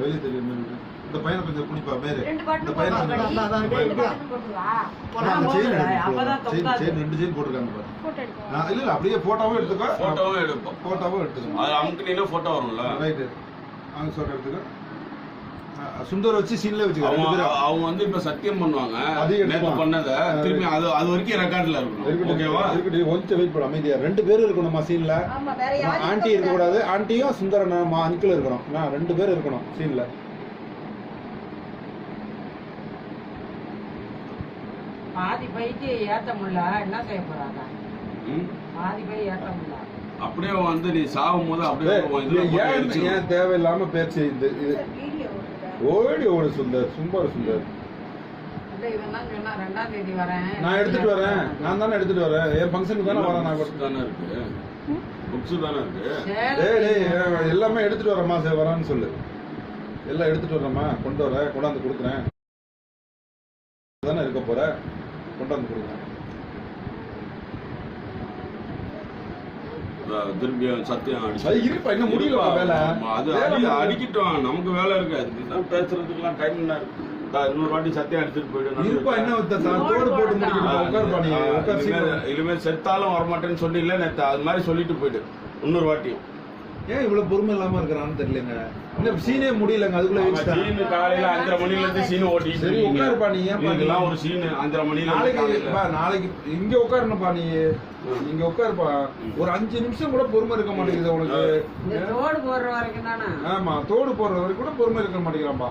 வெளியே தெரியும் இந்த பையனை கொஞ்சம் குடிப்பா பேரு இந்த பையனை செயின் 2 செயின் போட்டுருக்காங்க பாரு இல்ல அப்படியே போட்டோவும் எடுத்துக்கோ போட்டோவும் எடுத்துக்கோ அது அமுக்குனீனா போட்டோ வரும்ல ரைட் அவங்க சொல்ற எடுத்துக்கோ சுந்தர் வச்சு சீன்ல வச்சுக்க அவங்க வந்து இப்ப சத்தியம் பண்ணுவாங்க நேத்து பண்ணத திரும்பி அது வரைக்கும் ரெக்கார்ட்ல இருக்கணும் ஓகேவா இருக்கட்டும் கொஞ்சம் வெயிட் பண்ணு அமைதியா 2 பேரும் இருக்கணுமா சீன்ல ஆண்டி இருக்க கூடாது ஆண்டியும் சுந்தரன் அங்கிள் இருக்கணும் நான் 2 பேர் இருக்கணும் சீன்ல பாதி பைக்கு ஏத்த முடியல என்ன செய்ய போறாங்க பாதி பை ஏத்த முடியல அப்படியே வந்து நீ சாகும் போது அப்படியே ஏன் தேவையில்லாம பேச்சு இது ஓடி ஓடு சுந்தர் சும்பார் சுந்தர் நான் எடுத்துட்டு வரேன் நான் தானே எடுத்துட்டு வரேன் என் ஃபங்க்ஷனுக்கு தானே வரேன் நான் தானே இருக்கு புக்ஸ் தானே இருக்கு எல்லாமே எடுத்துட்டு வரேம்மா சரி வரான்னு சொல்லு எல்லாம் எடுத்துட்டு வரேம்மா கொண்டு வரேன் கொண்டாந்து கொடுக்குறேன் தானே இருக்க போற கொண்டாந்து கொடுக்குறேன் திரும்பி சத்தியம் இருப்பா இன்னும் முடியல வேலை அது அடிக்கிட்டோம் நமக்கு வேலை இருக்கு அதுக்கு பேசுறதுக்குலாம் டைம் என்ன இருக்கு இன்னொரு வாட்டி சத்தியம் அடிச்சுட்டு போயிடும் இருப்பா என்ன தோடு போட்டு முடிக்கணும் இனிமேல் செத்தாலும் வரமாட்டேன்னு சொன்னீங்களே நேற்று அது மாதிரி சொல்லிட்டு போயிடு இன்னொரு வாட்டியும் ஏன் இவ்வளவு பொறுமை இல்லாம இருக்கிறான்னு தெரியலங்க இன்னும் சீனே முடியலங்க அதுக்குள்ள சீன் காலையில 5:30 மணில இருந்து சீன் ஓட்டிட்டு சரி உட்காருப்பா நீ ஏன் ஒரு சீன் 5:30 மணில நாளைக்கு இங்க உட்காரணும்ப்பா நீ இங்க உட்காருப்பா ஒரு 5 நிமிஷம் கூட பொறுமை இருக்க மாட்டேங்குது உனக்கு தோடு போடுற வரைக்கும் தானே ஆமா தோடு போடுற வரைக்கும் கூட பொறுமை இருக்க மாட்டேங்கிறான்பா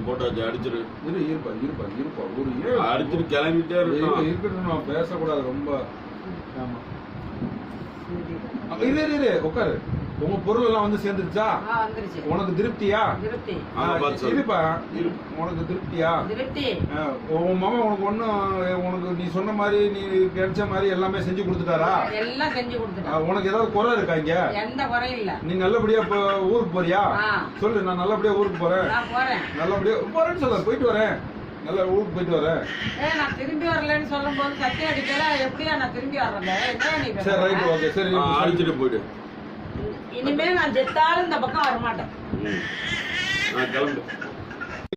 போட்டாச்சு அடிச்சிரு இருப்பா ஒரு அடிச்சிட்டு கிளம்பிட்டே இருக்கட்டும் நான் பேசக்கூடாது ரொம்ப ஆமா இரு உட்காரு உங்க பொருள் எல்லாம் வந்து சேர்ந்துருச்சா உனக்கு திருப்தியா இருப்பா உனக்கு திருப்தியா உன் மாமா உனக்கு உனக்கு நீ சொன்ன மாதிரி நீ கிடைச்ச மாதிரி எல்லாமே செஞ்சு கொடுத்துட்டாரா எல்லாம் செஞ்சு கொடுத்துட்டாரு உனக்கு ஏதாவது குறை இருக்கா இங்க எந்த குறையும் இல்ல நீ நல்லபடியா ஊருக்கு போறியா சொல்லு நான் நல்லபடியா ஊருக்கு போறேன் நல்லபடியா போறேன்னு சொல்ல போயிட்டு வரேன் நல்லா ஊருக்கு போயிட்டு வரேன் நான் திரும்பி வரலன்னு சொல்லும் போது சத்தியம் அடிக்கல எப்படியா நான் திரும்பி வரல சரி ரைட் ஓகே சரி அடிச்சுட்டு போயிடு இனிமே நான் செத்தாலும் இந்த பக்கம் வரமாட்டேன் நான் கிளம்பு